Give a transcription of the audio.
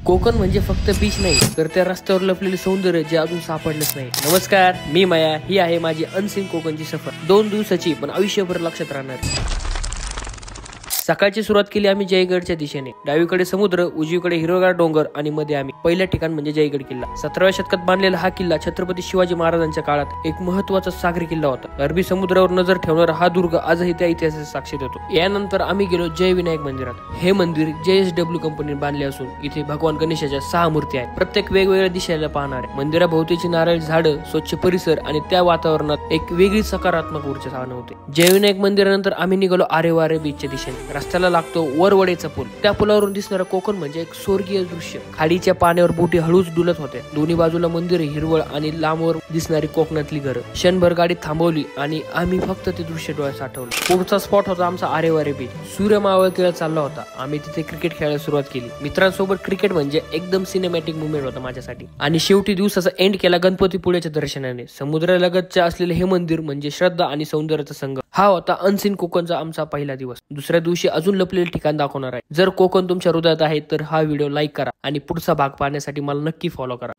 कोकण म्हणजे फक्त बीच नाही तर त्या रस्त्यावर लपलेले सौंदर्य जे अजून सापडलंच नाही। नमस्कार, मी माया, ही आहे माझी अनसीन कोकणची सफर। 2 दिवसाची पण आयुष्यभर लक्षात राहणार। सकाळची सुरुवात केली आम्ही जयगडच्या दिशेने। डावीकडे समुद्र, उजवीकडे हिरवगार डोंगर आणि मध्ये आम्ही। पहिलं ठिकाण म्हणजे जयगड किल्ला। 17व्या शतकात बांधलेला हा किल्ला छत्रपती शिवाजी महाराजांच्या काळात एक महत्त्वाचा सागरी किल्ला होता। अरबी समुद्रावर नजर ठेवणारा हा दुर्ग आजही त्या इतिहासाची साक्ष देतो। यानंतर आम्ही गेलो जय विनायक मंदिरात। हे मंदिर JSW कंपनीने बांधले असून इथे भगवान गणेशाच्या 6 मूर्ती आहेत, प्रत्येक वेगवेगळ्या दिशेला पाहणारे। मंदिराभोवतीची नारळी झाडं, स्वच्छ परिसर आणि त्या वातावरणात एक वेगळी सकारात्मक ऊर्जा जाणवते। जय विनायक मंदिरानंतर आम्ही निघालो आरेवारे बीचच्या दिशेने। रस्त्याला लागतो वरवडेचा पूल। त्या पुलावरून दिसणारा कोकण म्हणजे एक स्वर्गीय दृश्य। खाडीच्या पाण्यावर बोटी हळूच डुलत होते। दोन्ही बाजूला मंदिरे, हिरवळ आणि लांबवर दिसणारी कोकणातली घरं। क्षणभर गाडी थांबवली आणि आम्ही फक्त ते दृश्य डोळ्यात साठवलं। पुढचा स्पॉट होता आमचा आरेवारे बीच। सूर्य मावळतीला चालला होता। आम्ही तिथे क्रिकेट खेळायला सुरुवात केली। मित्रांसोबत क्रिकेट म्हणजे एकदम सिनेमॅटिक मुवमेंट होता माझ्यासाठी। आणि शेवटी दिवसाचा एंड केला गणपतीपुळ्याच्या दर्शनाने। समुद्रालगतच्या असलेले हे मंदिर म्हणजे श्रद्धा आणि सौंदर्याचा संगम। हा होता अनसीन कोकणचा आमचा पहिला दिवस। दुसऱ्या दिवशी अजून लपलेले ठिकाण दाखवणार आहे। जर कोकण तुमच्या हृदयात आहे तर हा व्हिडिओ लाईक करा आणि पुढचा भाग पाहण्यासाठी मला नक्की फॉलो करा।